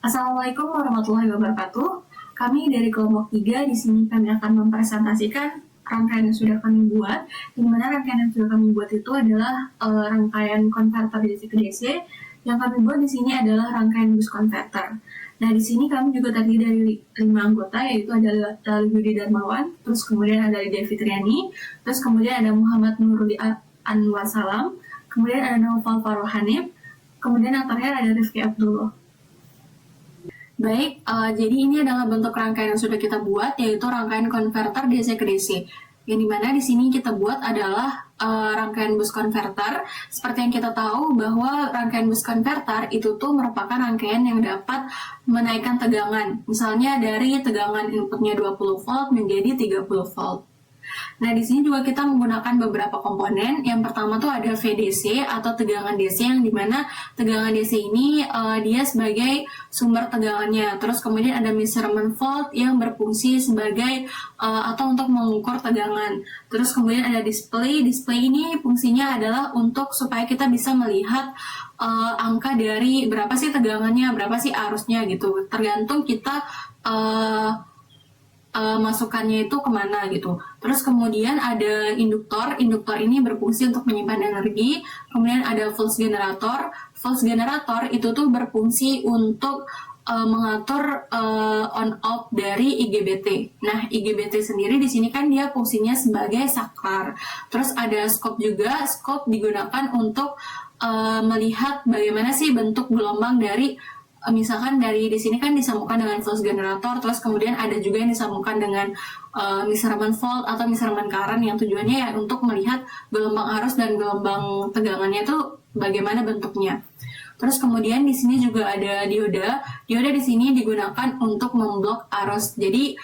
Assalamualaikum warahmatullahi wabarakatuh. Kami dari kelompok 3 di sini kami akan mempresentasikan rangkaian yang sudah kami buat. Di mana rangkaian yang sudah kami buat itu adalah rangkaian konverter DC ke DC. Yang kami buat di sini adalah rangkaian bus konverter. Nah, di sini kami juga terdiri dari 5 anggota, yaitu adalah Yudi Darmawan, terus kemudian ada Lydia Fitriani, terus kemudian ada Muhammad Nuruli Anwar Salam, kemudian ada Naufal Farul Hanif, kemudian yang terakhir ada Rifki Abdullah. Baik, jadi ini adalah bentuk rangkaian yang sudah kita buat, yaitu rangkaian konverter DC ke DC. Yang dimana di sini kita buat adalah rangkaian bus konverter. Seperti yang kita tahu bahwa rangkaian bus konverter itu tuh merupakan rangkaian yang dapat menaikkan tegangan. Misalnya dari tegangan inputnya 20 volt menjadi 30 volt. Nah, di sini juga kita menggunakan beberapa komponen. Yang pertama tuh ada VDC atau tegangan DC, yang dimana tegangan DC ini dia sebagai sumber tegangannya. Terus kemudian ada measurement volt yang berfungsi sebagai atau untuk mengukur tegangan. Terus kemudian ada display. Display ini fungsinya adalah untuk supaya kita bisa melihat angka dari berapa sih tegangannya, berapa sih arusnya gitu. Tergantung kita masukannya itu kemana gitu. Terus kemudian ada induktor. Induktor ini berfungsi untuk menyimpan energi. Kemudian ada volts generator. Volts generator itu tuh berfungsi untuk mengatur on off dari IGBT. Nah, IGBT sendiri di sini kan dia fungsinya sebagai saklar. Terus ada scope juga. Scope digunakan untuk melihat bagaimana sih bentuk gelombang dari misalkan dari di sini kan disambungkan dengan volts generator, terus kemudian ada juga yang disambungkan dengan measurement volt atau measurement current, yang tujuannya ya untuk melihat gelombang arus dan gelombang tegangannya itu bagaimana bentuknya. Terus kemudian di sini juga ada dioda. Dioda di sini digunakan untuk memblok arus. Jadi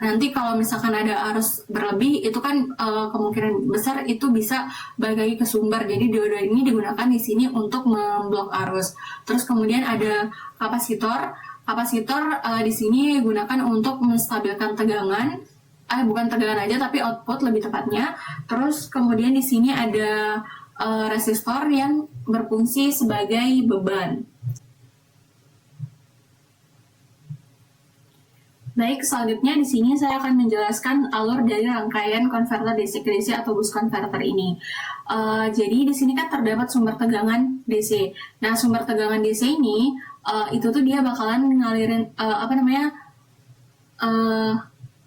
nanti kalau misalkan ada arus berlebih itu kan kemungkinan besar itu bisa balik lagi ke sumber. Jadi dioda ini digunakan di sini untuk memblok arus. Terus kemudian ada kapasitor. Kapasitor di sini digunakan untuk menstabilkan tegangan. Bukan tegangan aja tapi output lebih tepatnya. Terus kemudian di sini ada resistor yang berfungsi sebagai beban. Baik, selanjutnya di sini saya akan menjelaskan alur dari rangkaian konverter DC ke DC atau bus konverter ini. Jadi di sini kan terdapat sumber tegangan DC. Nah, sumber tegangan DC ini itu tuh dia bakalan ngalirin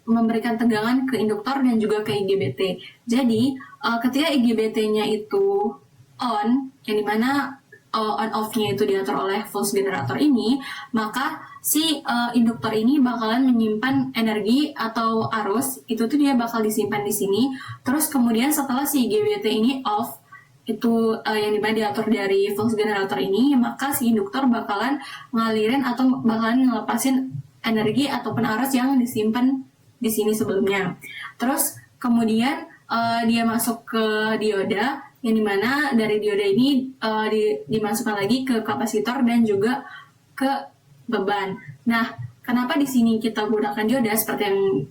memberikan tegangan ke induktor dan juga ke IGBT. Jadi ketika IGBT-nya itu on, yang dimana on off-nya itu diatur oleh volts generator ini, maka si induktor ini bakalan menyimpan energi atau arus, itu tuh dia bakal disimpan di sini. Terus kemudian setelah si IGBT ini off, itu yang dimana diatur dari volts generator ini, maka si induktor bakalan ngalirin atau bakalan ngelepasin energi ataupun arus yang disimpan di sini sebelumnya. Terus kemudian dia masuk ke dioda, yang dimana dari dioda ini dimasukkan lagi ke kapasitor dan juga ke beban. Nah, kenapa di sini kita gunakan dioda seperti yang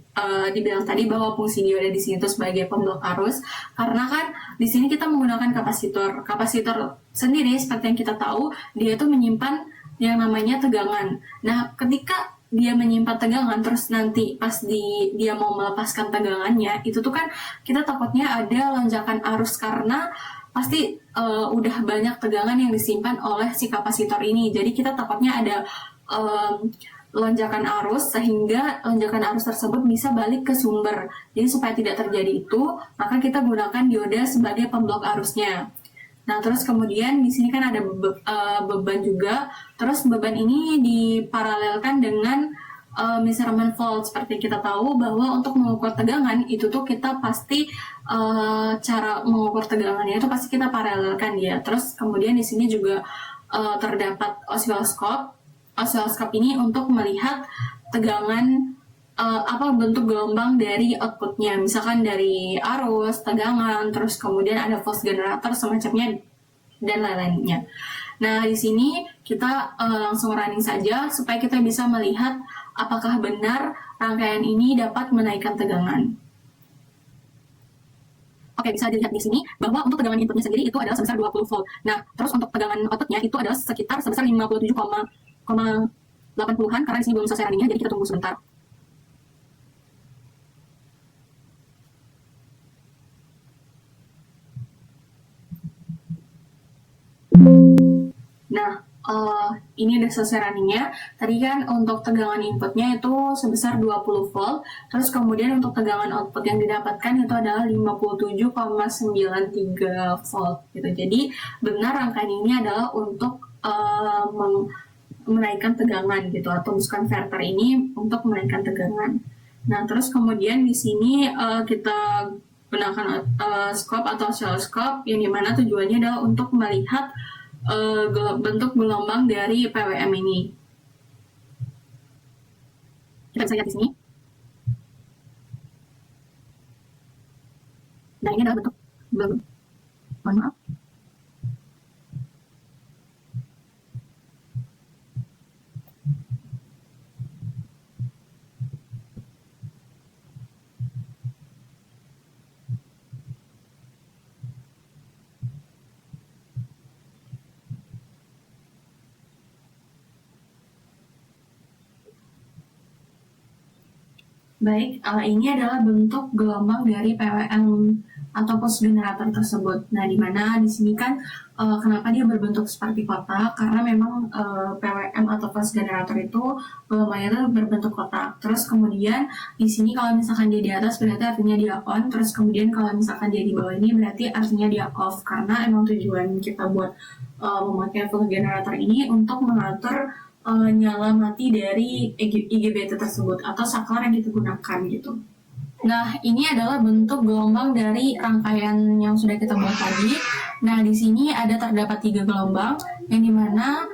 dibilang tadi bahwa fungsi dioda di sini itu sebagai pemblok arus? Karena kan di sini kita menggunakan kapasitor. Kapasitor sendiri seperti yang kita tahu dia itu menyimpan yang namanya tegangan. Nah, ketika dia menyimpan tegangan, terus nanti pas dia mau melepaskan tegangannya, itu tuh kan kita takutnya ada lonjakan arus karena pasti udah banyak tegangan yang disimpan oleh si kapasitor ini. Jadi kita takutnya ada lonjakan arus, sehingga lonjakan arus tersebut bisa balik ke sumber. Jadi supaya tidak terjadi itu, maka kita gunakan dioda sebagai pemblok arusnya. Nah, terus kemudian di sini kan ada beban juga. Terus beban ini diparalelkan dengan measurement volt. Seperti kita tahu bahwa untuk mengukur tegangan itu tuh kita pasti cara mengukur tegangannya itu pasti kita paralelkan dia. Terus kemudian di sini juga terdapat osiloskop. Osiloskop ini untuk melihat tegangan apa bentuk gelombang dari outputnya, misalkan dari arus, tegangan, terus kemudian ada volts generator semacamnya dan lain-lainnya. Nah, di sini kita langsung running saja supaya kita bisa melihat apakah benar rangkaian ini dapat menaikkan tegangan. Oke, bisa dilihat di sini bahwa untuk tegangan inputnya sendiri itu adalah sebesar 20 volt. Nah, terus untuk tegangan outputnya itu adalah sekitar sebesar 57,5 80-an karena di sini belum selesai runningnya, jadi kita tunggu sebentar. Nah, ini udah selesai runningnya. Tadi kan untuk tegangan inputnya itu sebesar 20 volt, terus kemudian untuk tegangan output yang didapatkan itu adalah 57,93 volt gitu. Jadi benar rangkaian ini adalah untuk menaikkan tegangan gitu, atau bus converter ini untuk menaikkan tegangan. Nah, terus kemudian di sini kita gunakan scope atau oscilloscope yang dimana tujuannya adalah untuk melihat bentuk gelombang dari PWM ini. Kita bisa lihat di sini. Nah, ini adalah bentuk gelombang. Mohon maaf. Baik, ini adalah bentuk gelombang dari PWM atau pulse generator tersebut. Nah, di mana di sini kan kenapa dia berbentuk seperti kotak? Karena memang PWM atau pulse generator itu gelombangnya itu berbentuk kotak. Terus kemudian di sini kalau misalkan dia di atas berarti artinya dia on. Terus kemudian kalau misalkan dia di bawah ini berarti artinya dia off. Karena emang tujuan kita buat memakai pulse generator ini untuk mengatur nyala mati dari IGBT tersebut atau saklar yang kita gunakan gitu. Nah, ini adalah bentuk gelombang dari rangkaian yang sudah kita buat tadi. Nah, di sini ada terdapat 3 gelombang, yang dimana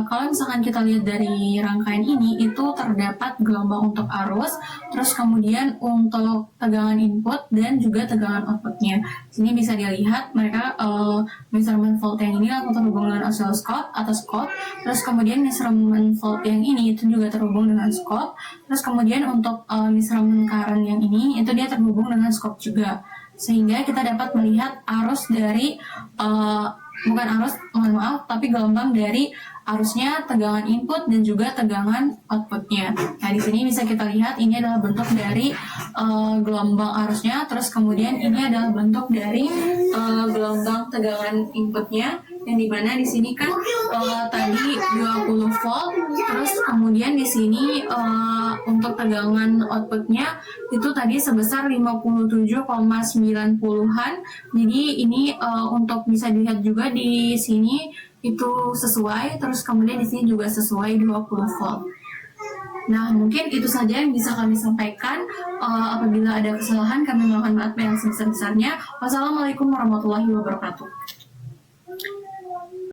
kalau misalkan kita lihat dari rangkaian ini, itu terdapat gelombang untuk arus, terus kemudian untuk tegangan input, dan juga tegangan outputnya. Di sini bisa dilihat mereka measurement volt yang ini langsung terhubung dengan oscilloscope atau scope, terus kemudian measurement volt yang ini itu juga terhubung dengan scope, terus kemudian untuk measurement current yang ini itu dia terhubung dengan scope juga, sehingga kita dapat melihat arus dari bukan arus, mohon maaf, tapi gelombang dari arusnya, tegangan input dan juga tegangan outputnya. Nah, di sini bisa kita lihat ini adalah bentuk dari gelombang arusnya, terus kemudian ini adalah bentuk dari gelombang tegangan inputnya, yang dimana di sini kan tadi 20 volt, terus kemudian di sini untuk tegangan outputnya itu tadi sebesar 57,90-an. Jadi ini untuk bisa dilihat juga di sini itu sesuai, terus kemudian di sini juga sesuai 20 volt. Nah, mungkin itu saja yang bisa kami sampaikan. Apabila ada kesalahan, kami mohon maaf yang sebesar-besarnya. Wassalamualaikum warahmatullahi wabarakatuh.